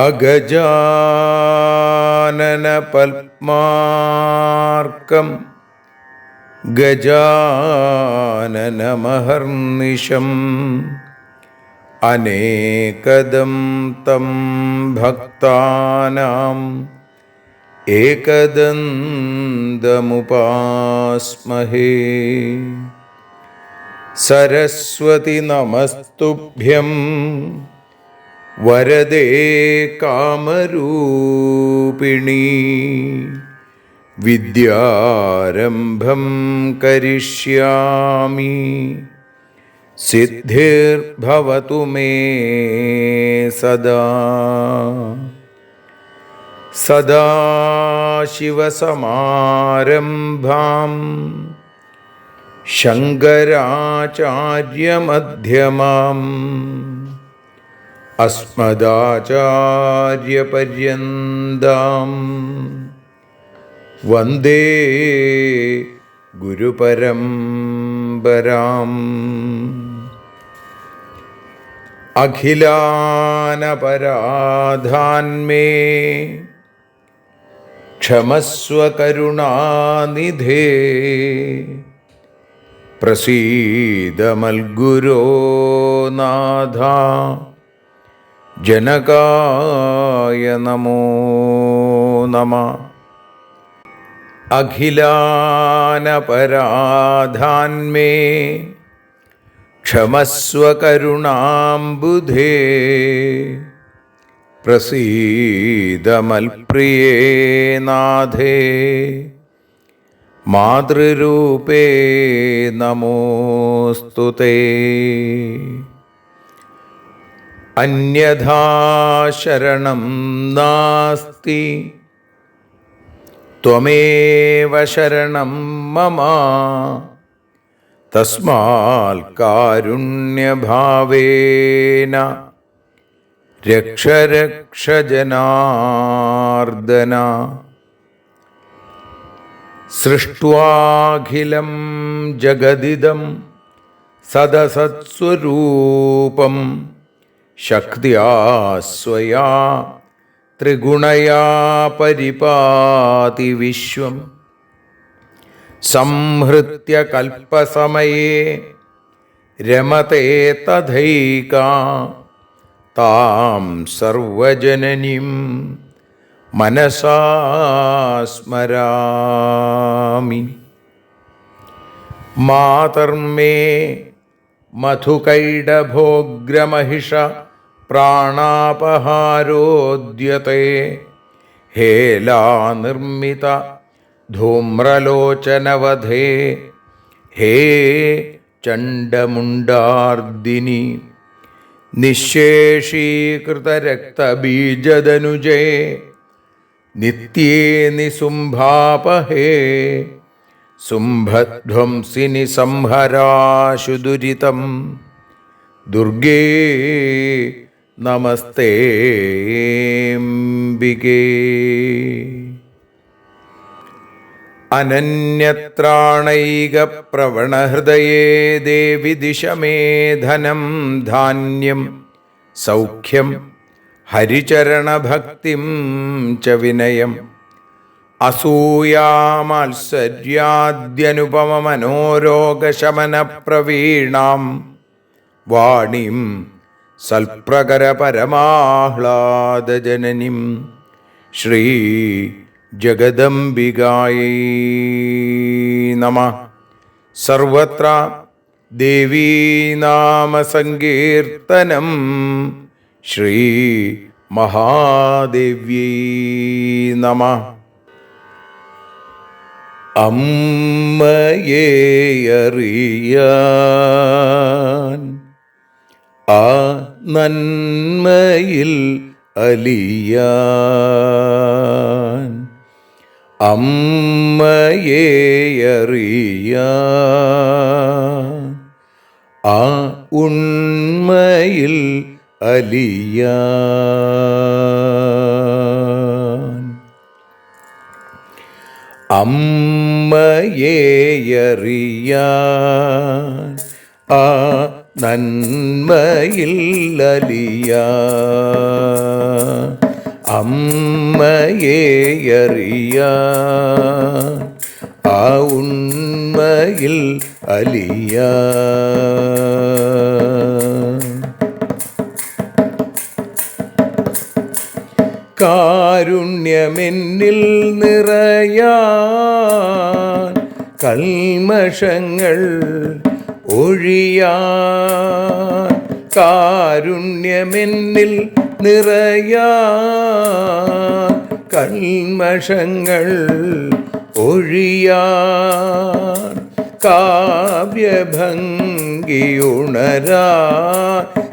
അഗജാനന പത്മാർക്കം ഗജാനനമഹർനിശം അനേകദം തം ഭക്താനാം ഏകദന്തമുപാസ്മഹേ. സരസ്വതി നമസ്തുഭ്യം വരദേ കാമരൂപിണി. വിദ്യാരംഭം കരിഷ്യാമി സിദ്ധിർഭവതു മേ സദാ. സദാശിവസമാരംഭാം ശങ്കരാചാര്യമധ്യമാം അസ്മദാചാര്യപര്യന്താം വന്ദേ ഗുരുപരമ്പരാം. അഖിലാനപരാധാന്മേ ക്ഷമസ്വ കരുണാനിധേ. പ്രസീദ മൽഗുരോ നാഥ ജനകായ നമോ നമഃ. അഖിലാനപരാധാന്മേ ക്ഷമസ്വ കരുണാംബുധേ. പ്രസീദ മൽപ്രിയേ നാഥേ മാതൃരൂപേ നമോസ്തുതേ. അന്യഥാ ശരണം നാസ്തി ത്വമേവ ശരണം മമ. തസ്മാൽ കാരുണ്യഭാവേന രക്ഷ രക്ഷ ജനാർദ്ദന. സൃഷ്ട്വാഖിലം ജഗദിദം സദസത്സ്വരൂപം ശക്തിയാ സ്വയാ ത്രിഗുണയാ പരിപാതി വിശ്വം. സംഹൃത്യ കൽപ്പസമയേ രമതേ തഥൈകാ താം സർവജനനീം മനസാ സ്മരാമി. മാതർമേ മധുകൈടഭോഗ്രമഹിഷ പ്രാണാപഹാരോദ്യത്തെ. ഹേലാനിർമ്മിത ധൂമ്രലോചനവധേ ഹേ ചണ്ഡമുണ്ഡാർദിനി. നിശേഷീകൃതരക്തബീജദനുജേ നിത്യേ നിസുംഭാപഹേ. സുംഭധ്വംസിനി സംഹരാശു ദുരിതം ദുർഗേ നമസ്തേംബികേ. അനന്യത്രാണൈകപ്രവണഹൃദയേ ദേവി ദിശ മേ ധനം ധാന്യം സൗഖ്യം ഹരിചരണഭക്തിം ച വിനയം. അസൂയാമാത്സര്യാദ്യനുപമമനോരോഗശമനപ്രവീണാം വാണീം സൽപ്രകരപരമാഹ്ലാദജനനീം ശ്രീ ജഗദംബികായൈ നമഃ. സർവത്ര ദേവീനാമസങ്കീർത്തനം ശ്രീ മഹാദേവ്യൈ നമഃ. അമ്മയെ അറിയാൻ ആ നന്മയിൽ അലിയാൻ, അമ്മയെ അറിയാൻ ആ ഉണ്മയിൽ അലിയാൻ, അമ്മയെ അറിയാൻ ആ നന്മയിൽ അലിയാൻ, അമ്മയെ അറിയാൻ ആ ഉണ്മയിൽ അലിയാൻ. കാരുണ്യമെന്നിൽ നിറയാൻ, കൽമഷങ്ങൾ ഒഴിയാൻ, കാരുണ്യമെന്നിൽ നിറയാൻ, കൽമഷങ്ങൾ ഒഴിയാൻ, കാവ്യഭംഗിയുണരാൻ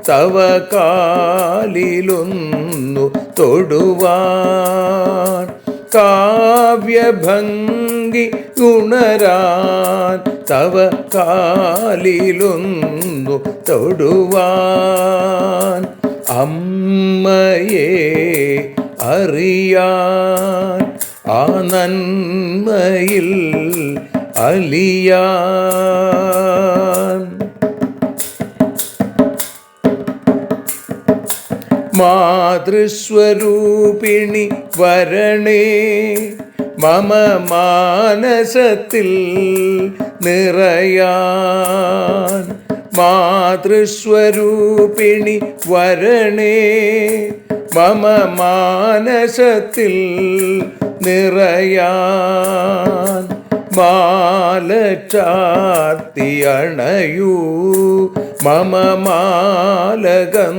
തവ കാലിലൊന്നു തൊടുവാൻ, കാവ്യഭംഗി ഉണരാൻ തവ കാലിലൊന്നു തൊടുവാൻ, അമ്മയെ അറിയാൻ ആ നന്മയിൽ അലിയാൻ. മാതൃസ്വരൂപിണി വരണേ മമ മാനസത്തിൽ നിറയാൻ, മാതൃസ്വരൂപിണി വരണേ മമ മാനസത്തിൽ നിറയാൻ, മാല ചാർത്തി അണയൂ മമ മാലകന്നു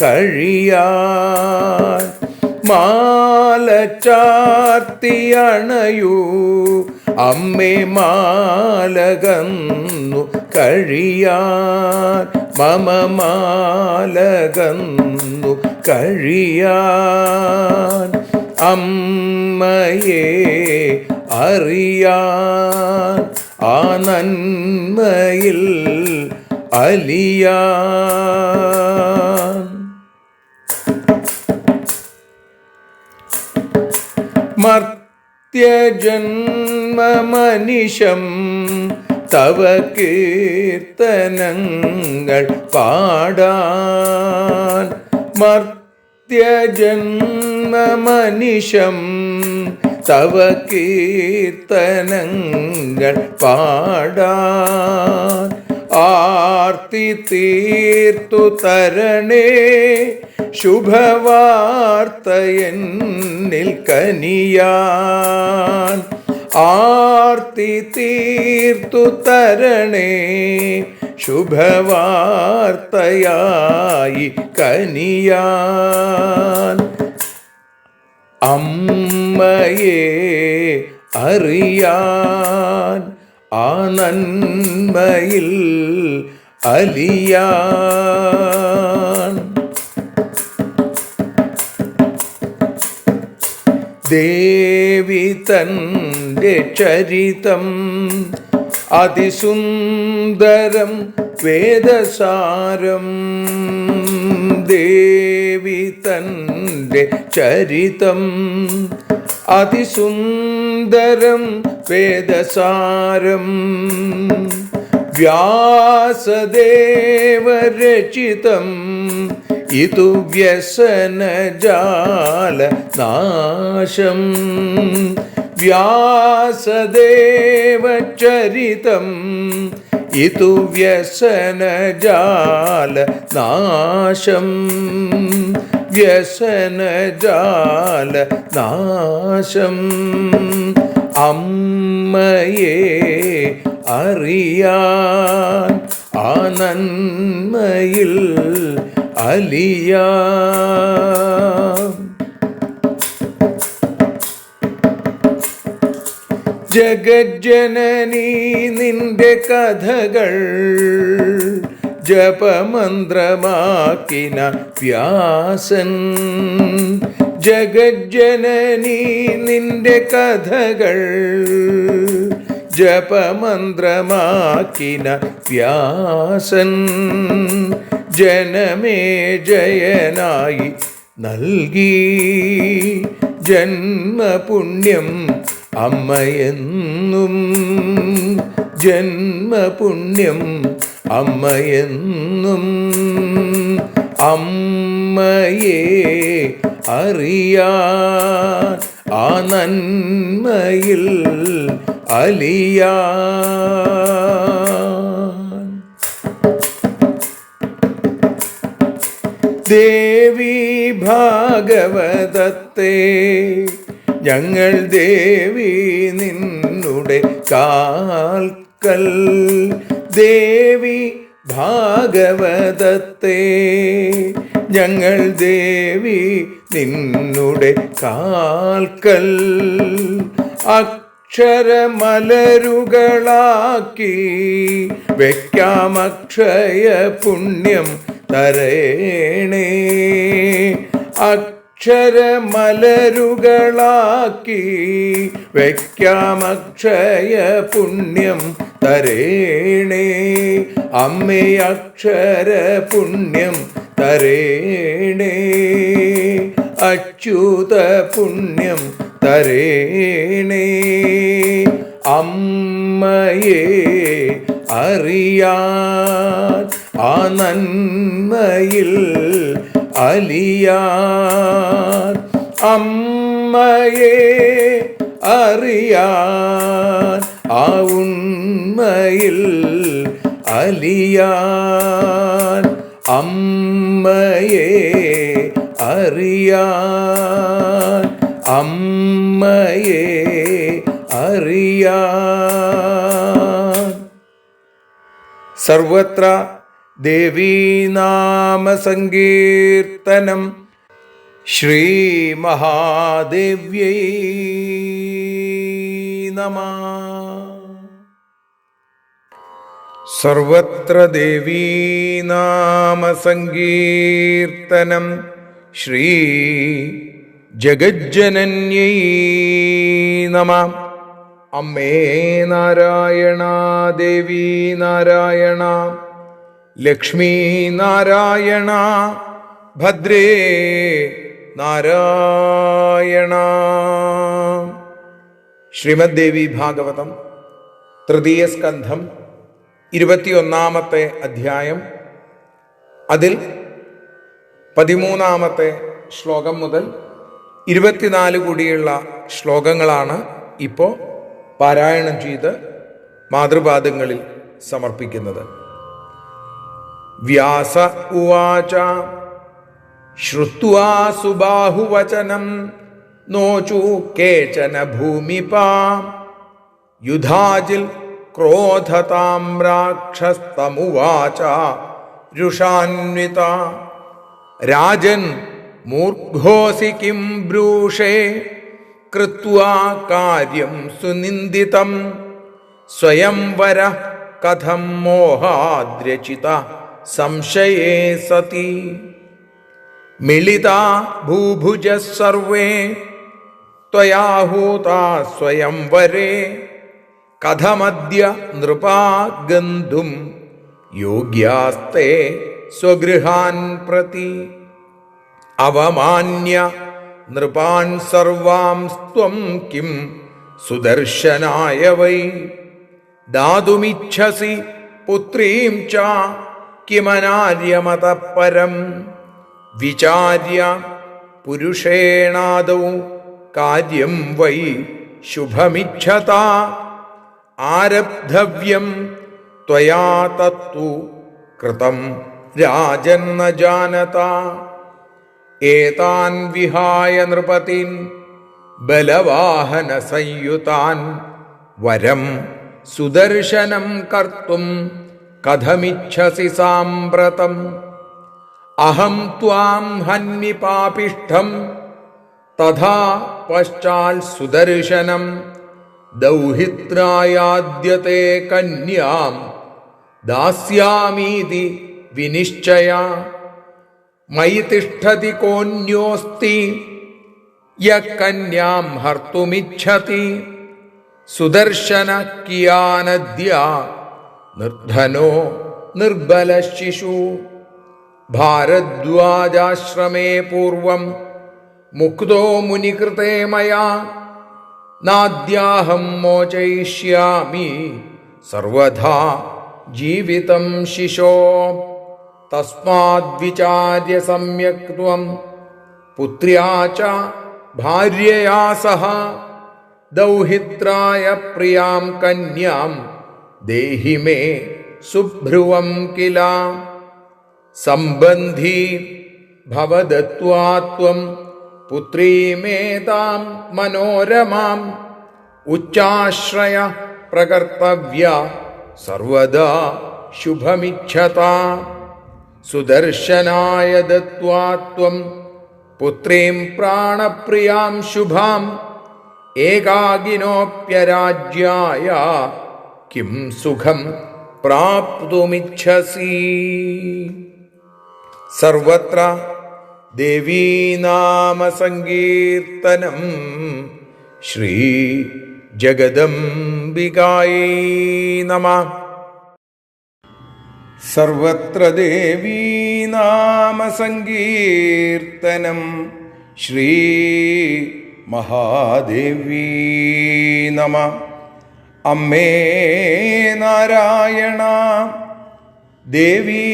കഴിയാൻ, മാല ചാർത്തി അണയൂ അമ്മേ മാലകന്നു കഴിയാൻ, മമ മാലകന്നു കഴിയാൻ, അമ്മയെ അറിയാൻ ആ നന്മയിൽ അലിയാൻ. മർത്യജന്മമനിശം തവ കീർത്തനങ്ങൾ പാടാൻ, മർത്യജന്മമനിശം തവ കീർത്തനങ്ങൾ പാടാൻ, ആർത്തി തീർത്തു തരണേ ശുഭവാർത്ത എന്നിൽ കനിയാൻ, ആർത്തി തീർത്തു തരണേ ശുഭവാർത്തയായി കനിയാൻ, അമ്മയെ അറിയാൻ ആ നന്മയിൽ അലിയാൻ. ദേവി തൻ്റെ ചരിതം അതിസുന്ദരം വേദസാരം, ദേവി തൻ്റെ ചരിതം അതിസുന്ദരം വേദസാരം, വ്യാസദേവരചിതം ഇതു വ്യസനജാല നാശം, വ്യാസദേവചരിതം ഇതു വ്യസനജാല നാശം, വ്യസനജാല നാശം, അമ്മയെ അറിയാൻ ആ നന്മയിൽ അലിയാൻ. ജഗജ്ജനനീ നിന്റെ കഥകൾ ജപമന്ത്രമാക്കിന വ്യാസൻ. ജഗജ്ജനനീ നിന്റെ കഥകൾ ജപമന്ത്രമാക്കിന വ്യാസൻ. ജനമേ ജയനായി നൽകി ജന്മപുണ്യം അമ്മയെന്നും. ജന്മപുണ്യം അമ്മയെന്നും. അമ്മയെ അറിയാൻ ആ നന്മയിൽ അലിയാൻ. ദേവി ഭാഗവതത്തെ ഞങ്ങൾ ദേവി നിന്നുടെ കാൽക്കൽ. ദേവി ഭാഗവതത്തെ ഞങ്ങൾ ദേവി നിന്നുടെ കാൽക്കൽ. അക്ഷരമലരുകളാക്കി വയ്ക്കാം അക്ഷയ പുണ്യം തരേണേ. അക്ഷരമലരുകളാക്കി വയ്ക്കാം അക്ഷയ പുണ്യം തരേണേ. അമ്മേ അക്ഷര പുണ്യം തരേണേ. അച്യുത പുണ്യം തരേണേ. അമ്മയെ അറിയാൻ ആ നന്മയിൽ അലിയാൻ. അമ്മയെ അറിയാൻ ആ ഉണ്മയിൽ അലിയാൻ. അമ്മയെ അറിയാൻ. അമ്മയെ അറിയാൻ. സർവത്ര ദേവീനാമസങ്കീർത്തനം. ശ്രീ മഹാദേവ്യൈ നമഃ. സർവത്ര ദേവീനാമസങ്കീർത്തനം. ശ്രീ ജഗജ്ജനന്യൈ നമഃ. അമ്മേ നാരായണ, ദേവി നാരായണ, ലക്ഷ്മി നാരായണ, ഭദ്രേ നാരായണ. ശ്രീമദ് ദേവി ഭാഗവതം തൃതീയ സ്കന്ധം 21-ാമത്തെ അധ്യായം. അതിൽ 13-ാമത്തെ ശ്ലോകം മുതൽ 24 കൂടിയുള്ള ശ്ലോകങ്ങളാണ് ഇപ്പോൾ പാരായണം ചെയ്ത് മാതൃപാദങ്ങളിൽ സമർപ്പിക്കുന്നത്. വ്യാസ ഉവാച ശ്രുത്വാ സുബാഹുവചനം നോചു കേചന ഭൂമിപാ യുധാജിൽ ക്രോധതാം രാക്ഷസ്തമുവാച രുഷാന്വിത. രാജൻ മൂർഘോസി കിം ബ്രൂഷേ കൃത്വാ കാര്യം സുനിന്ദിതം സ്വയംവര കഥം മോഹാദ്രചിത സംശയേ സതി. മിളിതാ ഭൂഭുജ സർവേ ത്വയാഹൂതാ സ്വയംവരേ കഥമദ്യ നൃപാ ഗന്ധും യോഗ്യാസ്തേ സ്വഗൃഹാൻ പ്രതി. അവമാന്യ നൃപാൻ സർവാംസ്ത്വം കിം സുദർശനായ വൈ ദാതുമിച്ഛസി പുത്രീം ച കിമനാര്യമതഃ പരം. വിചാര്യ പുരുഷേണാദൗ കാര്യം വൈ ശുഭമിച്ഛത ആരബ്ധവ്യം ത്വയാ തത്തു കൃതം രാജന്ന ജാനത. ഏതാൻ വിഹായ നൃപതിൻ ബലവാഹന സംയുതാൻ വരം സുദർശനം കർത്തും കഥമിച്ഛസി സാമ്പ്രതം. അഹം ത്വാം ഹന്മി പാപിഷ്ഠം തഥാ പശ്ചാൽ സുദർശനം ദൗഹിത്രായാദ്യത്തെ കന്യാം ദാസ്യാമീതി വിനിശ്ചയ മയി തിഷ്ഠതി കോന്യോസ്തി യകന്യാം ഹർത്തുമിച്ഛതി സുദർശന കിയാനദ്യ നിർധനോ നിർബല ശിശു ഭാരദ്വാജാശ്രമേ പൂർവം മുക്തോ മുനികൃതേ മയാ നാദ്യാഹം മോചയിഷ്യാമി സർവഥാ ജീവിതം ശിശോ തസ്മാദ്വിചാര്യ സമ്യക് ത്വം പുത്ര്യാ ച ഭാര്യയാ സഹ ദൗഹിത്രായ പ്രിയാം കന്യാം ദേഹി മേ സുഭ്രുവം കില സംബന്ധി ഭവദത്വാ ത്വം പുത്രീമേതാം മനോരമാം ഉച്ചാശ്രയ പ്രകർത്തവ്യ സർവദാ ശുഭമിച്ഛത സുദർശനായ ദത്വാ ത്വം പുത്രീം പ്രാണപ്രിയാം ശുഭാം ഏകാകിനോപ്യരാജ്യായ കിം സുഖം പ്രാപ്തുമിച്ഛസി. സർവത്ര ദേവീനാമസങ്കീർത്തനം. ശ്രീ ജഗദംബികായൈ നമഃ. സർവത്ര ദേവീനാമസങ്കീർത്തനം. ശ്രീ മഹാദേവീ നമഃ. അമ്മേ നാരായണ, ദേവീ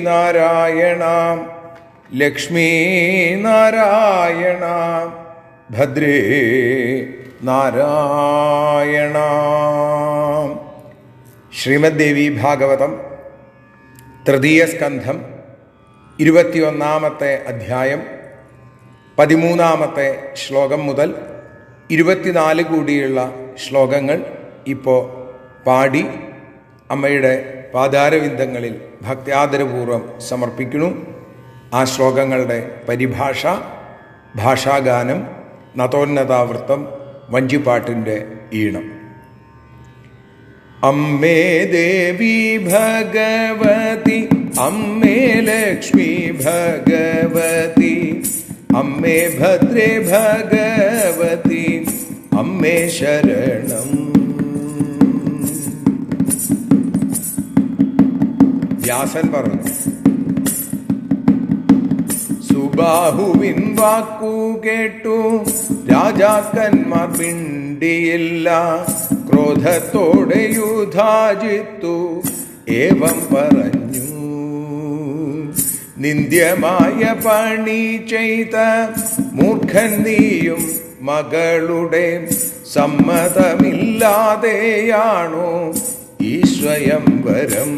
നാരായണ, ലക്ഷ്മീ നാരായണ, ഭദ്രേ നാരായണ. ശ്രീമദ് ദേവി ഭാഗവതം തൃതീയ സ്കന്ധം 21-ാമത്തെ അധ്യായം 13-ാമത്തെ ശ്ലോകം മുതൽ 24 കൂടിയുള്ള ശ്ലോകങ്ങൾ ഇപ്പോൾ പാടി അമ്മയുടെ പാദാരവിന്ദങ്ങളിൽ ഭക്ത്യാദരപൂർവം സമർപ്പിക്കുന്നു. ആ ശ്ലോകങ്ങളുടെ പരിഭാഷ, ഭാഷാഗാനം, നതോന്നതാവൃത്തം, വഞ്ചിപ്പാട്ടിൻ്റെ ഈണം. അമ്മേ ദേവി ഭഗവതി, അമ്മേ ലക്ഷ്മി ഭഗവതി, അമ്മേ ഭദ്രേ ഭഗവതി, അമ്മേ ശരണം. വ്യാസൻ പറഞ്ഞു, സുബാഹുവിൻ വാക്കു കേട്ടു രാജാക്കന്മാർ പിണ്ടിയില്ല, ക്രോധത്തോടെ യുധാജിത്തു ഏവം പറഞ്ഞു. നിന്ദ്യമായ പണി ചെയ്ത മൂർഖൻ നീയും മകളുടെ സമ്മതമില്ലാതെയാണോ ഈ സ്വയംവരം?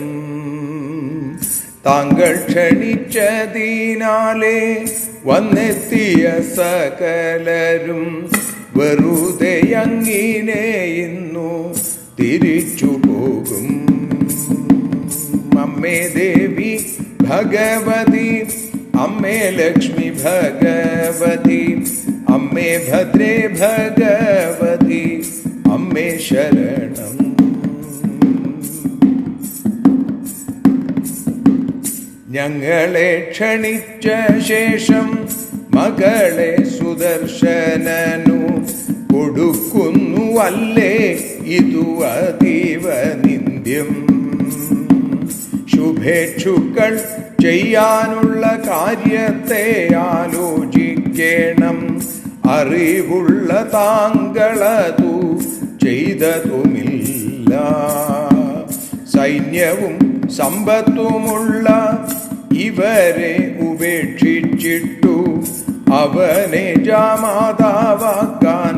താങ്കൾ ക്ഷണിച്ചതിനാലേ വന്നെത്തിയ സകലരും വെറുതെ അങ്ങിനെ ഇന്നു തിരിച്ചു പോകും. അമ്മേ ദേവി ഭഗവതി, അമ്മേ ലക്ഷ്മി ഭഗവതി, അമ്മേ ഭദ്രേ ഭഗവതി, അമ്മേ ശരണം. ഞങ്ങളെ ക്ഷണിച്ച ശേഷം മകളെ സുദർശനനു കൊടുക്കുന്നു അല്ലേ ഇതു അതീവ നിന്ദ്യം. ശുഭേച്ഛുക്കൾ ചെയ്യാനുള്ള കാര്യത്തെ ആലോചിക്കണം. അറിവുള്ള താങ്കളതു ചെയ്തതുമില്ല. സൈന്യവും സമ്പത്തുമുള്ള ഇവരെ ഉപേക്ഷിച്ചിട്ടു അവനെ ജാമാതാവാക്കാൻ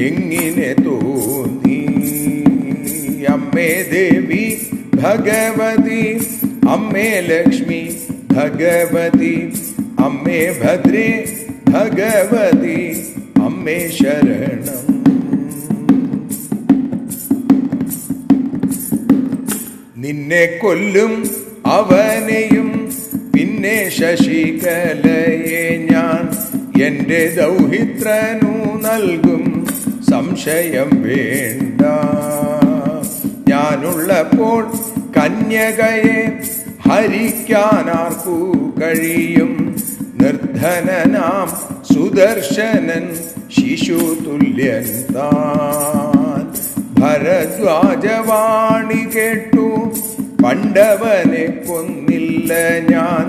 എങ്ങനെ തോന്നി? അമ്മേ ദേവി ഭഗവതി, അമ്മേ ലക്ഷ്മി ഭഗവതി, അമ്മേ ഭദ്രേ ഭഗവതി, അമ്മേ ശരണം. നിന്നെ കൊല്ലും അവനെയും പിന്നെ ശശികലയെ ഞാൻ എൻ്റെ ദൗഹിത്രനു നൽകും. സംശയമില്ലാതെ സംശയം വേണ്ട. ഞാനുള്ളപ്പോൾ കന്യകയെ ഹരിക്കാനാർക്കു കഴിയും? നിർധനനാം സുദർശനൻ ശിശുതുല്യൻ താൻ. ഭരദ്വാജവാണി കേട്ടു പണ്ടവനെ കൊന്നില്ല ഞാൻ,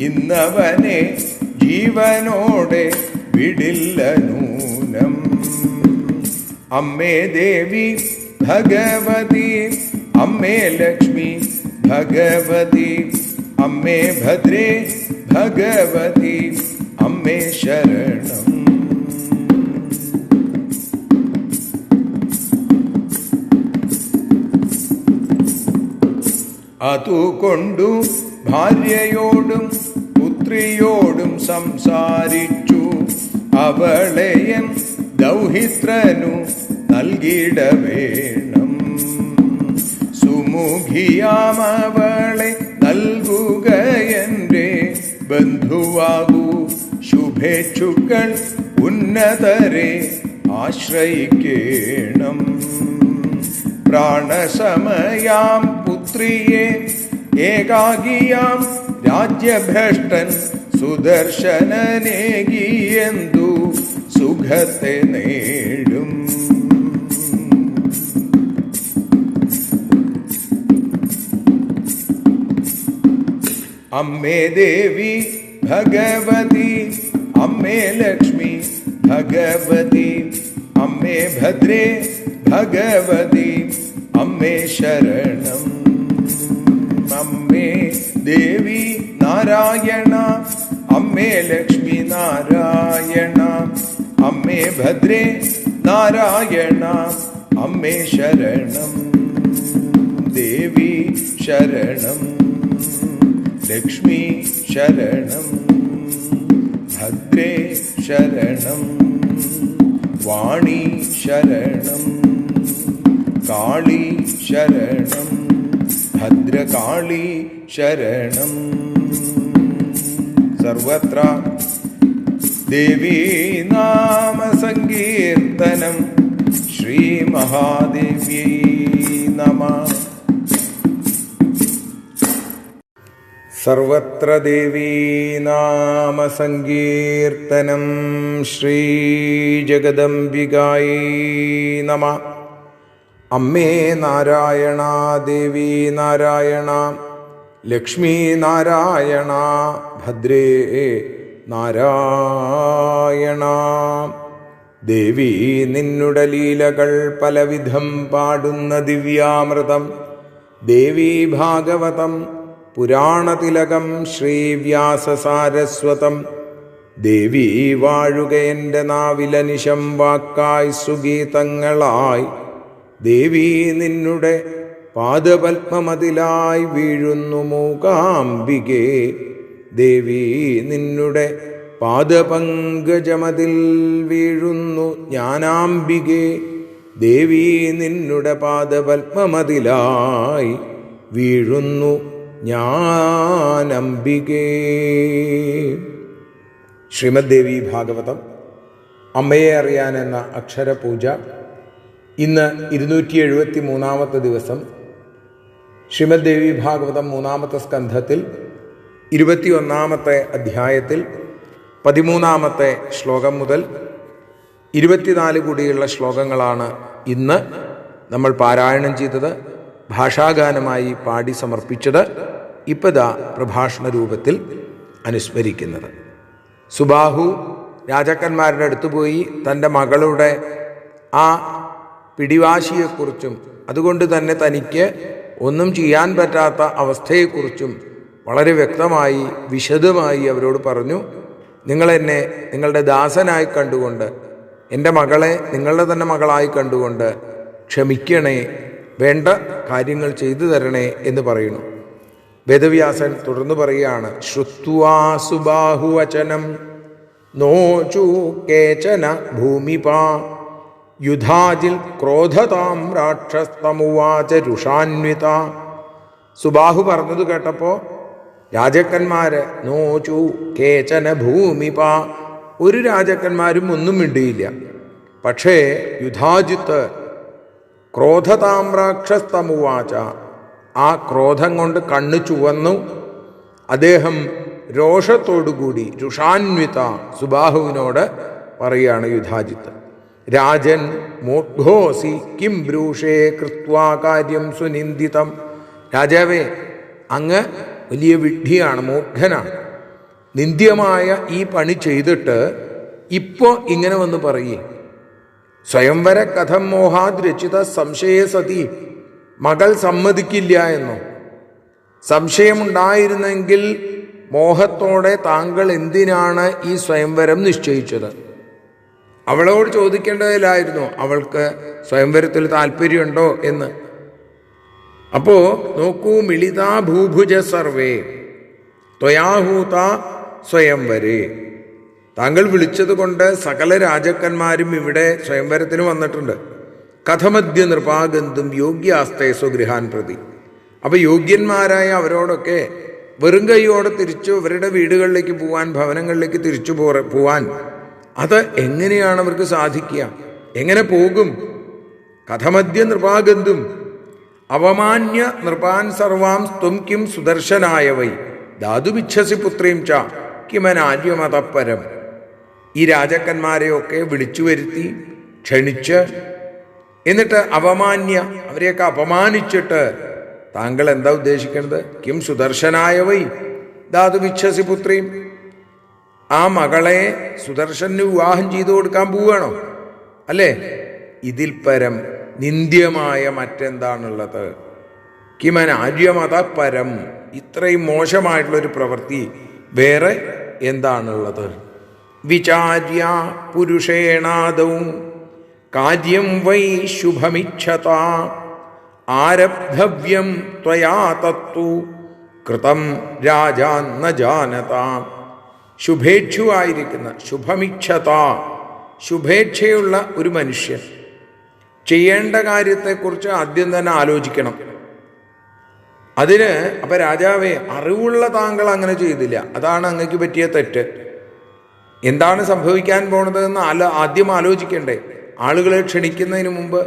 ഇന്നവനെ ജീവനോടെ വിടില്ല നൂനം. അമ്മേ ദേവി ഭഗവതി, അമ്മേ ലക്ഷ്മി ഭഗവതി, അമ്മേ ഭദ്രേ ഭഗവതി, അമ്മേ ശരണം. അതുകൊണ്ടു ഭാര്യയോടും പുത്രിയോടും സംസാരിച്ചു, അവളെയൻ ദൗഹിത്രനു നൽകിട വേണം. സുമുഖിയാമവളെ നൽകുക എൻ്റെ ബന്ധുവാകൂ, ശുഭേച്ഛുക്കൾ ഉന്നതരെ ആശ്രയിക്കേണം. പ്രാണസമയാം പുത്രിയെ ഏകാകിയാം രാജ്യഭ്രഷ്ടൻ സുദർശനനേകിയെന്തു സുഖത്തെ നേടും. അമ്മേ ദേവി ഭഗവതി, അമ്മേ ലക്ഷ്മി ഭഗവതി, അമ്മേ ഭദ്രേ ഭഗവതി, അമ്മേ ശരണം. അമ്മേ ദേവി നാരായണ, അമ്മേ ലക്ഷ്മി നാരായണ, അമ്മേ ഭദ്രേ നാരായണ, അമ്മേ ശരണം. ദേവി ശരണം, ലക്ഷ്മി ശരണം, ഭദ്രേ ശരണം, വാണി ശരണം, കാളി ശരണം, ഭദ്രകാളി ശരണം. സർവത്ര ദേവീ നാമ സങ്കീർത്തനം. ശ്രീ മഹാദേവ്യൈ നമഃ. സർവത്ര ദേവീ നാമ സങ്കീർത്തനം. ശ്രീ ജഗദംബികായൈ നമഃ. അമ്മേ നാരായണ, ദേവി നാരായണ, ലക്ഷ്മി നാരായണ, ഭദ്രേ നാരായണ. ദേവി നിന്നുടെ ലീലകൾ പലവിധം പാടുന്ന ദിവ്യാമൃതം. ദേവി ഭാഗവതം പുരാണതിലകം ശ്രീവ്യാസസാരസ്വതം. ദേവി വാഴുക എൻ്റെ നാവിലനിശം വാക്കായി സുഗീതങ്ങളായി. ദേവി നിന്നുടെ പാദപത്മമതിലായി വീഴുന്നു മൂകാംബികേ. ദേവി നിന്നുടെ പാദപങ്കജമതിൽ വീഴുന്നു ജ്ഞാനാംബികേ. ദേവി നിന്നുടെ പാദപത്മമതിലായി വീഴുന്നു ജ്ഞാനംബികേ. ശ്രീമദ് ദേവി ഭാഗവതം അമ്മയെ അറിയാൻ എന്ന അക്ഷരപൂജ ഇന്ന് 273 ദിവസം. ശ്രീമദ് ദേവി ഭാഗവതം 3-ാമത്തെ സ്കന്ധത്തിൽ 21-ാമത്തെ അധ്യായത്തിൽ 13-ാമത്തെ ശ്ലോകം മുതൽ 24 കൂടിയുള്ള ശ്ലോകങ്ങളാണ് ഇന്ന് നമ്മൾ പാരായണം ചെയ്തത്, ഭാഷാഗാനമായി പാടി സമർപ്പിച്ചത്. ഇപ്പതാ പ്രഭാഷണ രൂപത്തിൽ അനുസ്മരിക്കുന്നത്. സുബാഹു രാജാക്കന്മാരുടെ അടുത്ത് പോയി തൻ്റെ മകളുടെ ആ പിടിവാശിയെക്കുറിച്ചും അതുകൊണ്ട് തന്നെ തനിക്ക് ഒന്നും ചെയ്യാൻ പറ്റാത്ത അവസ്ഥയെക്കുറിച്ചും വളരെ വ്യക്തമായി വിശദമായി അവരോട് പറഞ്ഞു. നിങ്ങളെന്നെ നിങ്ങളുടെ ദാസനായി കണ്ടുകൊണ്ട്, എൻ്റെ മകളെ നിങ്ങളുടെ തന്നെ മകളായി കണ്ടുകൊണ്ട് ക്ഷമിക്കണേ, വേണ്ട കാര്യങ്ങൾ ചെയ്തു തരണേ എന്ന് പറയുന്നു. വേദവ്യാസൻ തുടർന്ന് പറയുകയാണ്, ശ്രുത്വാ സുബാഹുവചനം നോചു കേചന ഭൂമിപാ യുധാജിൽ ക്രോധതാം രാക്ഷസ്തമുവാച രുഷാന്വിത. സുബാഹു പറഞ്ഞത് കേട്ടപ്പോൾ രാജാക്കന്മാര് നോചു കേചന ഭൂമിപാ, ഒരു രാജാക്കന്മാരും ഒന്നും മിണ്ടിയില്ല. പക്ഷേ യുധാജിത്ത് ക്രോധതാമ്രാക്ഷസ്തമുവാച, ആ ക്രോധം കൊണ്ട് കണ്ണ് ചുവന്നു. അദ്ദേഹം രോഷത്തോടുകൂടി രുഷാന്വിത സുബാഹുവിനോട് പറയുകയാണ് യുധാജിത്ത്, രാജൻ മൂഢോസി കിം ബ്രൂഷേ കൃത്വാ കാര്യം സുനിന്ദിതം. രാജാവേ, അങ്ങ് വലിയ വിഡ്ഢിയാണ്, മൂഢനാണ്. നിന്ദ്യമായ ഈ പണി ചെയ്തിട്ട് ഇപ്പോൾ ഇങ്ങനെ വന്ന് പറയേ, സ്വയംവര കഥം മോഹാദ് രചിത സംശയ സതി, മകൾ സമ്മതിക്കില്ല എന്നോ? സംശയമുണ്ടായിരുന്നെങ്കിൽ മോഹത്തോടെ താങ്കൾ എന്തിനാണ് ഈ സ്വയംവരം നിശ്ചയിച്ചത്? അവളോട് ചോദിക്കേണ്ടതിലായിരുന്നു അവൾക്ക് സ്വയംവരത്തിൽ താല്പര്യമുണ്ടോ എന്ന്. അപ്പോ നോക്കൂ, മിളിതാ ഭൂഭുജ സർവേ ത്വയാഹൂത സ്വയംവരേ, താങ്കൾ വിളിച്ചത് കൊണ്ട് സകല രാജാക്കന്മാരും ഇവിടെ സ്വയംവരത്തിന് വന്നിട്ടുണ്ട്. കഥമദ്യ നൃപാഗന്തും യോഗ്യാസ്തേ സ്വഗൃഹാൻ പ്രതി. അപ്പൊ യോഗ്യന്മാരായ അവരോടൊക്കെ വെറും കൈയോടെ തിരിച്ചു അവരുടെ വീടുകളിലേക്ക് പോവാൻ, ഭവനങ്ങളിലേക്ക് തിരിച്ചു പോവാൻ അത് എങ്ങനെയാണ് അവർക്ക് സാധിക്കുക? എങ്ങനെ പോകും? കഥമദ്യ നൃപാഗന്തും അവമാന്യ നൃപാൻ സർവാം സ്ത്വം കിം സുദർശനായ വൈ ധാതുമിച്ഛസി പുത്രീം ച കിമനാര്യമതപ്പരം. ഈ രാജാക്കന്മാരെയൊക്കെ വിളിച്ചു വരുത്തി ക്ഷണിച്ച് എന്നിട്ട് അവമാന്യ, അവരെയൊക്കെ അപമാനിച്ചിട്ട് താങ്കൾ എന്താ ഉദ്ദേശിക്കുന്നത്? കിം സുദർശനായ വൈ ധാതുമിച്ഛസി പുത്രീം, ആ മകളെ സുദർശന് വിവാഹം ചെയ്തു കൊടുക്കാൻ പോവുകയാണോ? അല്ലേ? ഇതിൽ പരം നിന്ദ്യമായ മറ്റെന്താണുള്ളത്? കിമൻ ആര്യമത പരം, ഇത്രയും മോശമായിട്ടുള്ളൊരു പ്രവൃത്തി വേറെ എന്താണുള്ളത്? വിചാര്യ പുരുഷേണാദൗ കാര്യം വൈ ശുഭമിച്ഛത ആരബ്ധവ്യം ത്വയാ തത്തു കൃതം രാജാന്ന ജാനതാം. ശുഭേച്ഛുവായിരിക്കുന്ന, ശുഭമിച്ഛത, ശുഭേച്ഛയുള്ള ഒരു മനുഷ്യൻ ചെയ്യേണ്ട കാര്യത്തെക്കുറിച്ച് ആദ്യം തന്നെ ആലോചിക്കണം. അതിന് അപ്പൊ രാജാവേ, അറിവുള്ള താങ്കൾ അങ്ങനെ ചെയ്തില്ല, അതാണ് അങ്ങക്ക് പറ്റിയ തെറ്റ്. എന്താണ് സംഭവിക്കാൻ പോണതെന്ന് ആദ്യം ആലോചിക്കണ്ടേ? ആളുകളെ ക്ഷണിക്കുന്നതിന് മുമ്പ്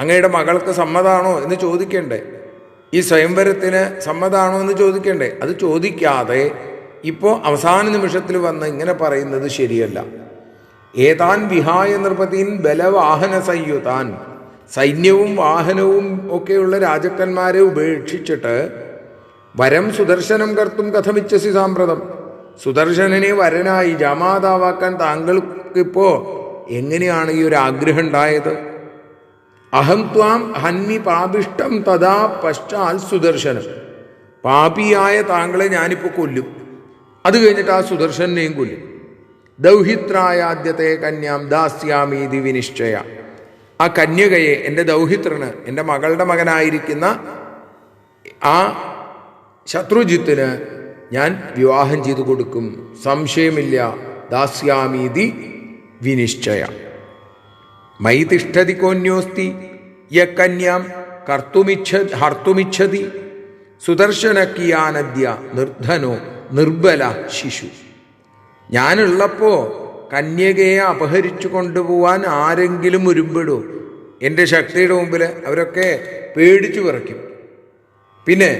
അങ്ങയുടെ മകൾക്ക് സമ്മതാണോ എന്ന് ചോദിക്കണ്ടേ? ഈ സ്വയംവരത്തിന് സമ്മതാണോ എന്ന് ചോദിക്കണ്ടേ? അത് ചോദിക്കാതെ ഇപ്പോൾ അവസാന നിമിഷത്തിൽ വന്ന് ഇങ്ങനെ പറയുന്നത് ശരിയല്ല. ഏതാൻ വിഹായ നൃപതീൻ ബലവാഹന സംയുതാൻ, സൈന്യവും വാഹനവും ഒക്കെയുള്ള രാജാക്കന്മാരെ ഉപേക്ഷിച്ചിട്ട് വരം സുദർശനം കർത്തും കഥമിച്ഛസി സാമ്പ്രതം, സുദർശനനെ വരനായി ജാമാതാവാക്കാൻ താങ്കൾക്കിപ്പോ എങ്ങനെയാണ് ഈ ഒരു ആഗ്രഹം ഉണ്ടായത്? അഹം ത്വാം ഹന്മി പാപിഷ്ടം തഥാ പശ്ചാൽ സുദർശനം, പാപിയായ താങ്കളെ ഞാനിപ്പോൾ കൊല്ലും, അത് കഴിഞ്ഞിട്ട് ആ സുദർശനെയും കൊല്ലും. ദൗഹിത്രായാദ്യത്തെ കന്യാം ദാസ്യാമീതി വിനിശ്ചയ, ആ കന്യകയെ, എൻ്റെ ദൗഹിത്രന്, എൻ്റെ മകളുടെ മകനായിരിക്കുന്ന ആ ശത്രുജിത്തിന് ഞാൻ വിവാഹം ചെയ്തു കൊടുക്കും, സംശയമില്ല. ദാസ്യാമീതി വിനിശ്ചയ. മൈ തിഷ്ഠതി കോന്യോസ്തി യകന്യാം ഹർത്തുമിച്ഛതി സുദർശനക്കിയാനദ്യ നിർധനോ നിർബല ശിശു. ഞാനുള്ളപ്പോ കന്യകയെ അപഹരിച്ചു കൊണ്ടുപോവാൻ ആരെങ്കിലും ഒരുമ്പിടൂ? എൻ്റെ ശക്തിയുടെ മുമ്പിൽ അവരൊക്കെ പേടിച്ചു വിറയ്ക്കും. പിന്നെ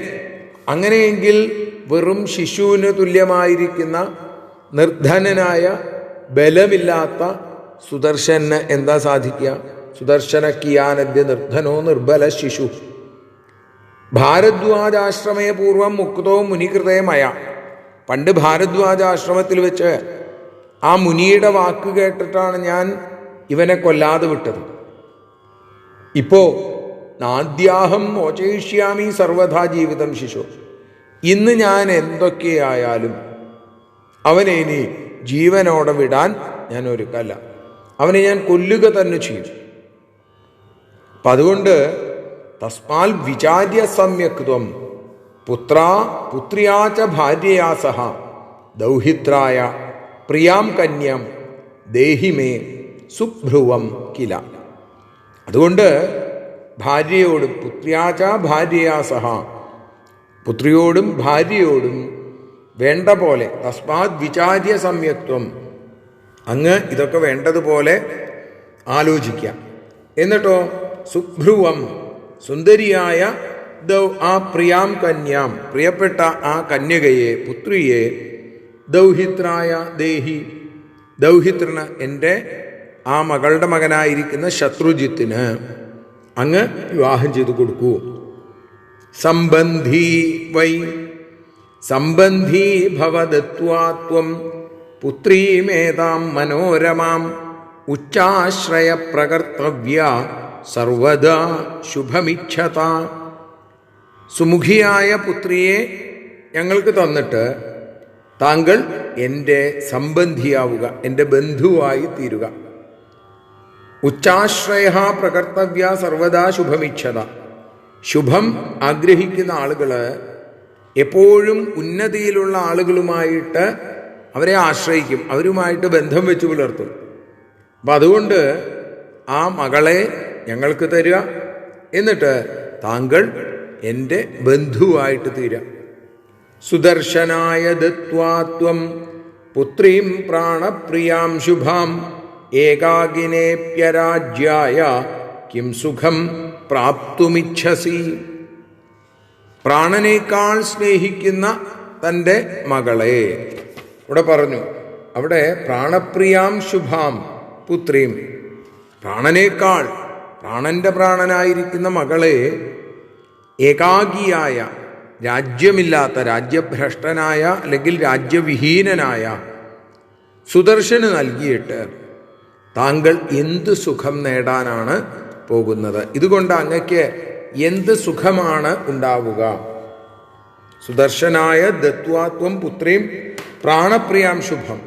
അങ്ങനെയെങ്കിൽ വെറും ശിശുവിന് തുല്യമായിരിക്കുന്ന നിർധനനായ ബലമില്ലാത്ത സുദർശന് എന്താ സാധിക്കുക? സുദർശന കിയാനദ്യ നിർധനോ നിർബല ശിശു. ഭാരദ്വാജാശ്രമേ പൂർവം മുക്തോ മുനികൃതേ മയ. പണ്ട് ഭാരദ്വാജാശ്രമത്തിൽ വെച്ച് ആ മുനിയുടെ വാക്ക് കേട്ടിട്ടാണ് ഞാൻ ഇവനെ കൊല്ലാതെ വിട്ടത്. ഇപ്പോ നാദ്യാഹം മോചയിഷ്യാമി സർവഥാ ജീവിതം ശിശു. ഇന്ന് ഞാൻ എന്തൊക്കെയായാലും അവനെ ഇനി ജീവനോടെ വിടാൻ ഞാൻ ഒരുക്കല്ല, അവനെ ഞാൻ കൊല്ലുക തന്നെ ചെയ്യും. അപ്പം അതുകൊണ്ട് തസ്മാൽ വിചാര്യ സമ്യക്ത്വം പുത്രിയാച്ച ഭാര്യയാ സഹ ദൗഹിത്രായ പ്രിയാം കന്യാം ദേഹിമേ സുഭ്രുവം കില. അതുകൊണ്ട് ഭാര്യയോടും പുത്രിയാച്ച ഭാര്യയാ സഹ, പുത്രിയോടും ഭാര്യയോടും വേണ്ട പോലെ, തസ്മാത് വിചാര്യ സമ്യക്ത്വം, അങ്ങ് ഇതൊക്കെ വേണ്ടതുപോലെ ആലോചിക്കാം. എന്നിട്ടോ സുഭ്രുവം, സുന്ദരിയായ ആ പ്രിയാം കന്യാം, പ്രിയപ്പെട്ട ആ കന്യകയെ, പുത്രിയെ, ദൗഹിത്രായ ദേഹി, ദൗഹിത്രന്, എൻ്റെ ആ മകളുടെ മകനായിരിക്കുന്ന ശത്രുജിത്തിന് അങ്ങ് വിവാഹം ചെയ്തു കൊടുക്കൂ. സംബന്ധി വൈ സംബന്ധി ഭവദത്വാത്വം പുത്രീമേതാം മനോരമാം ഉച്ചാശ്രയ പ്രകർത്തവ്യ സർവദാ ശുഭമിച്ഛത. സുമുഖിയായ പുത്രിയെ ഞങ്ങൾക്ക് തന്നിട്ട് താങ്കൾ എൻ്റെ സംബന്ധിയാവുക, എൻ്റെ ബന്ധുവായി തീരുക. ഉച്ചാശ്രയ പ്രകർത്തവ്യ സർവദാ ശുഭമിച്ഛത. ശുഭം ആഗ്രഹിക്കുന്ന ആളുകൾ എപ്പോഴും ഉന്നതിയിലുള്ള ആളുകളുമായിട്ട് അവരെ ആശ്രയിക്കും, അവരുമായിട്ട് ബന്ധം വെച്ച് പുലർത്തും. അപ്പം അതുകൊണ്ട് ആ മകളെ ഞങ്ങൾക്ക് തരിക, എന്നിട്ട് താങ്കൾ എൻ്റെ ബന്ധുവായിട്ട് തീരാം. സുദർശനായ ദത്വാത്വം പുത്രീം പ്രാണപ്രിയാം ശുഭാം ഏകാകിനേപ്യരാജ്യായ കിം സുഖം പ്രാപ്തുമിച്ഛസി. പ്രാണനേക്കാൾ സ്നേഹിക്കുന്ന തൻ്റെ മകളെ, ഇവിടെ പറഞ്ഞു, അവിടെ പ്രാണപ്രിയാം ശുഭാം പുത്രീം, പ്രാണനേക്കാൾ, പ്രാണന്റെ പ്രാണനായിരിക്കുന്ന മകളെ ഏകാഗിയായ, രാജ്യമില്ലാത്ത, രാജ്യഭ്രഷ്ടനായ അല്ലെങ്കിൽ രാജ്യവിഹീനനായ സുദർശന് നൽകിയിട്ട് താങ്കൾ എന്ത് സുഖം നേടാനാണ് പോകുന്നത്? ഇതുകൊണ്ട് അങ്ങക്ക് എന്ത് സുഖമാണ് ഉണ്ടാവുക? സുദർശനായ ദത്വാത്വം പുത്രീം പ്രാണപ്രിയാം ശുഭം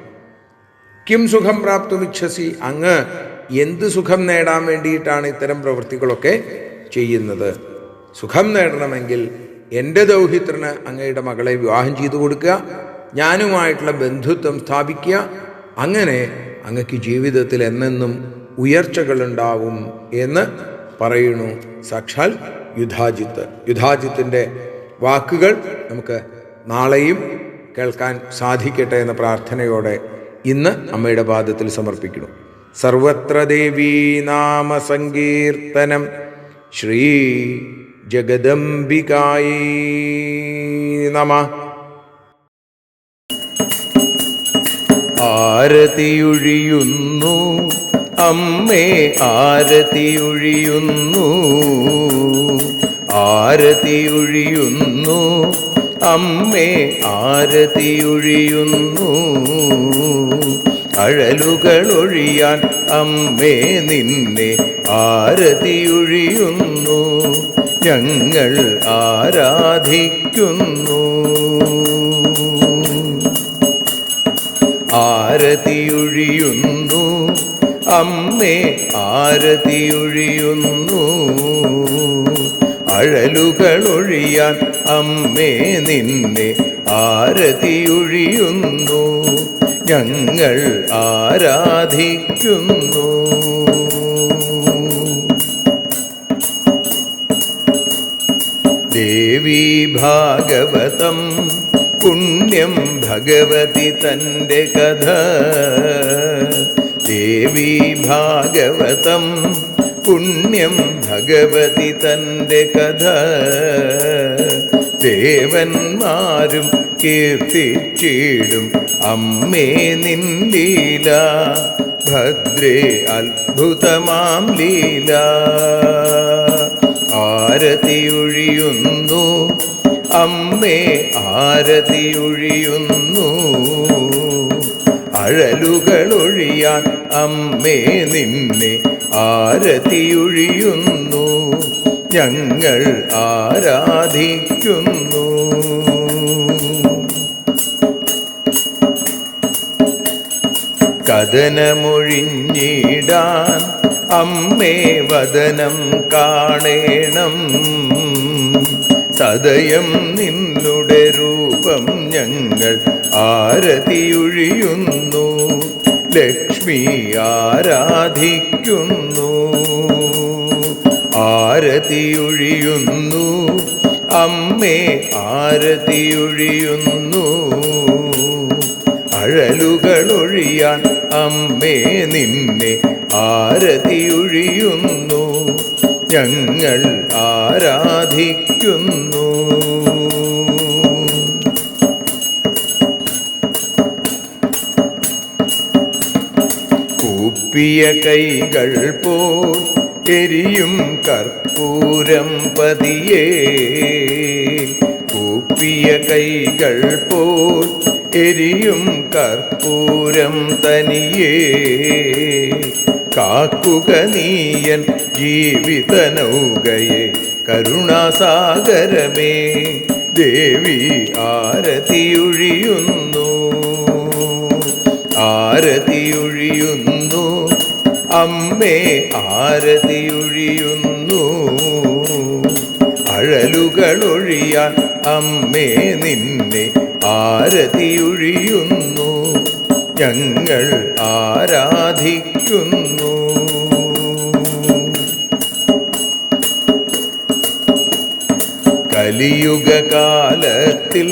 കിം സുഖം പ്രാപ്തുമിച്ഛസി. അങ്ങ് എന്ത് സുഖം നേടാൻ വേണ്ടിയിട്ടാണ് ഇത്തരം പ്രവൃത്തികളൊക്കെ ചെയ്യുന്നത്? സുഖം നേടണമെങ്കിൽ എൻ്റെ ദൗഹിത്രന് അങ്ങയുടെ മകളെ വിവാഹം ചെയ്തു കൊടുക്കുക, ഞാനുമായിട്ടുള്ള ബന്ധുത്വം സ്ഥാപിക്കുക. അങ്ങനെ അങ്ങക്ക് ജീവിതത്തിൽ എന്നെന്നും ഉയർച്ചകളുണ്ടാവും എന്ന് പറയുന്നു സാക്ഷാൽ യുധാജിത്ത്. യുധാജിത്തിൻ്റെ വാക്കുകൾ നമുക്ക് നാളെയും കേൾക്കാൻ സാധിക്കട്ടെ എന്ന പ്രാർത്ഥനയോടെ ഇന്ന് അമ്മയുടെ പാദത്തിൽ സമർപ്പിക്കുന്നു. സർവത്ര ദേവീ നാമ സങ്കീർത്തനം. ശ്രീ ജഗദംബികായൈ നമഃ. ആരതിയൊഴിയുന്നു അമ്മേ, ആരതിയൊഴിയുന്നു, ആരതിയൊഴിയുന്നു അമ്മേ, ആരതിയൊഴിയുന്നു. അഴലുകളൊഴിയാൻ അമ്മേ നിന്നെ ആരതിയൊഴിയുന്നു, ഞങ്ങൾ ആരാധിക്കുന്നു. ആരതിയൊഴിയുന്നു അമ്മേ, ആരതിയൊഴിയുന്നു. അഴലുകളൊഴിയാൻ അമ്മേ നിന്നെ ആരതിയൊഴിയുന്നു, ഞങ്ങൾ ആരാധിക്കുന്നു. ദേവീ ഭാഗവതം പുണ്യം ഭഗവതി തൻ്റെ കഥ. ദേവീ ഭാഗവതം പുണ്യം ഭഗവതി തൻ്റെ കഥ. ദേവന്മാരും കീർത്തിച്ചിടും അമ്മേ നിൻ ലീല, ഭദ്രേ അത്ഭുതമാം ലീല. ആരതിയൊഴിയുന്നു അമ്മേ, ആരതിയൊഴിയുന്നു. അഴലുകളൊഴിയാൻ അമ്മേ നിന്നെ ആരതിയൊഴിയുന്നു, ഞങ്ങൾ ആരാധിക്കുന്നു. കഥനമൊഴിഞ്ഞിടാൻ അമ്മേ വദനം കാണേണം, സദയം നിന്നുടെ രൂപം ഞങ്ങൾ ആരതിയൊഴിയുന്നു, ലക്ഷ്മി ആരാധിക്കുന്നു. ആരതിയൊഴിയുന്നു അമ്മേ, ആരതിയൊഴിയുന്നു. അഴലുകളൊഴിയാൻ അമ്മേ നിന്നെ ആരതിയൊഴിയുന്നു, ഞങ്ങൾ ആരാധിക്കുന്നു. കൂപ്പിയ കൈകൾ പോൽ എരിയും കർപ്പൂരം പതിയേ, കൂപ്പിയ കൈകൾ പോൽ എരിയും കർപ്പൂരം തനിയേ, കാക്കുക നീയൻ ജീവിത നൗകയെ കരുണാസാഗരമേ, ദേവി ആരതിയൊഴിയുന്നു, ആരതിയൊഴിയുന്നു, അമ്മേ ആരതിയൊഴിയുന്നു. അഴലുകളൊഴിയാൻ അമ്മേ നിന്നെ ആരതിയൊഴിയുന്നു, ഞങ്ങൾ ആരാധിക്കുന്നു. കലിയുഗകാലത്തിൽ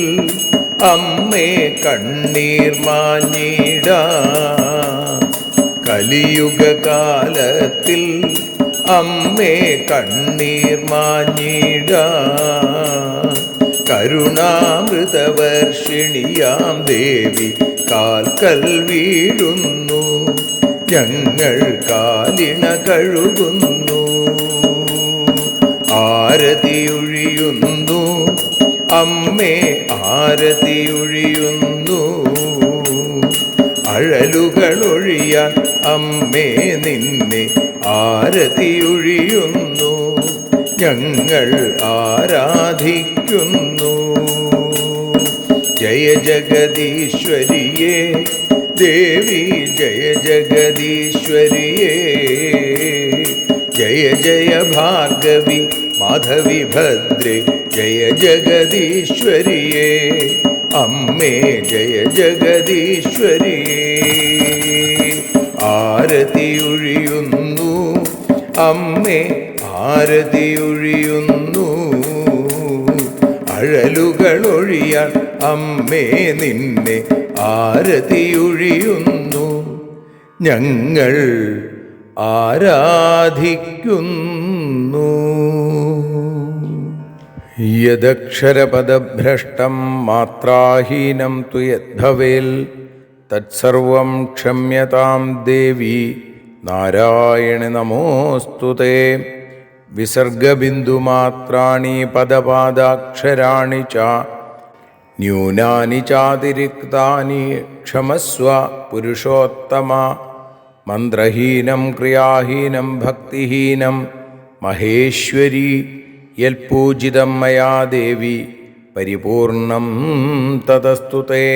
അമ്മേ കണ്ണീർ മാഞ്ഞിടാ, കലിയുഗകാലത്തിൽ അമ്മേ കണ്ണീർ മാഞ്ഞിടാ, കരുണാമൃതവർഷിണിയാം ദേവി കാൽക്കൽ വീഴുന്നു, ഞങ്ങൾ കാലിണ കഴുകുന്നു. ആരതിയൊഴിയുന്നു അമ്മേ ആരതിയൊഴിയുന്നു, അഴലുകളൊഴിയാൻ അമ്മേ നിന്നെ ആരതിയൊഴിയുന്നു, ഞങ്ങൾ ആരാധിക്കുന്നു. ജയ ജഗദീശ്വരിയേ ദേവി, ജയ ജഗദീശ്വരിയേ, ജയ ജയ ഭാർഗവി മാധവി ഭദ്രേ, ജയ ജഗദീശ്വരിയേ അമ്മേ, ജയ ജഗദീശ്വരിയേ. ആരതിയൊഴിയുന്നു അമ്മേ ആരതിയൊഴിയുന്നു, അഴലുകളൊഴിയാൻ അമ്മേ നിന്നെ ആരതിയൊഴിയുന്നു, ഞങ്ങൾ ആരാധിക്കുന്നു. യദക്ഷരപദഭ്രഷ്ടം മാത്രാഹീനം തു യദ്ഭവേൽ തത്സർവം ക്ഷമ്യതാം ദേവി നാരായണി നമോസ്തുതേ. വിസർഗബിന്ദുമാത്രാണി പദപാദാക്ഷരാണി ച ന്യൂനാനി ചാതിരിക്താനി ക്ഷമസ്വ പുരുഷോത്തമ. മന്ത്രഹീനം ക്രിയാഹീനം ഭക്തിഹീനം മഹേശ്വരി യൽപൂജിതം മയാ ദേവി പരിപൂർണം തതസ്തുതേ.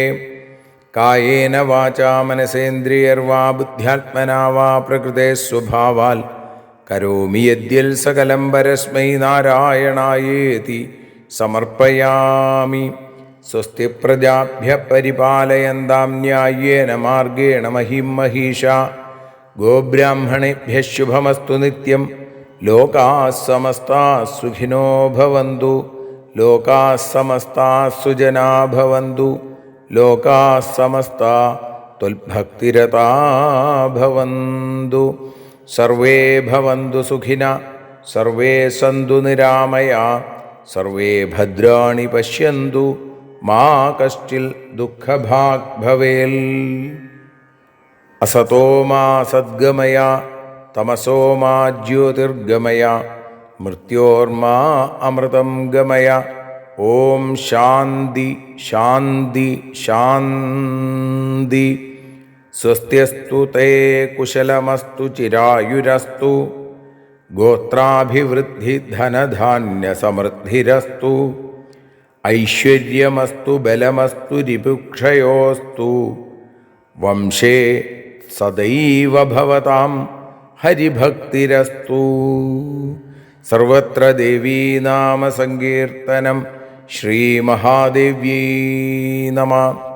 കായേന വാചാ മനസേന്ദ്രിയർവാ ബുദ്ധ്യാത്മനാ വാ പ്രകൃതേ സ്വഭാവാൽ കരോമി യദ്യൽ സകലം പരസ്മൈ നാരായണായേതി സമർപ്പയാമി. സ്വസ്തി പ്രജാഭ്യ പരിപാലയന്താം ന്യായേന മാർഗേണ മഹിം മഹീഷാ. ഗോബ്രാഹ്മണേഭ്യഃ ശുഭമസ്തു നിത്യം. ലോകാഃ സമസ്താഃ സുഖിനോ ഭവന്തു. ലോകാഃ സമസ്താഃ സുജനാ ഭവന്തു. ലോകാഃ സമസ്താഃ ത്വൽഭക്തിരതാ ഭവന്തു. സർവേ ഭവന്തു സുഖിനഃ. സർവേ സന്തു നിരാമയാഃ. സർവേ ഭദ്രാണി പശ്യന്തു. മാ കശ്ചിൽ ദുഃഖഭാഗ് ഭവേൽ. അസതോ മാ സദ്ഗമയ. തമസോ മാ ജ്യോതിർഗമയ. മൃത്യോർമാ അമൃതം ഗമയ. ഓം ശാന്തി ശാന്തി ശാന്തി. സ്വസ്ത്യസ്തു തേ കുശലമസ്തു ചിരായുരസ്തു. ഗോത്രാഭിവൃദ്ധി ധനധാന്യസമൃദ്ധിരസ്തു. ഐശ്വര്യമസ്തു ബലമസ്തു രിപുക്ഷയോസ്തു. വംശേ സദൈവ ഭവതാം ഹരിഭക്തിരസ്തു. സർവത്ര ദേവീനാമസങ്കീർത്തനം. ശ്രീമഹാദേവ്യൈ നമഃ.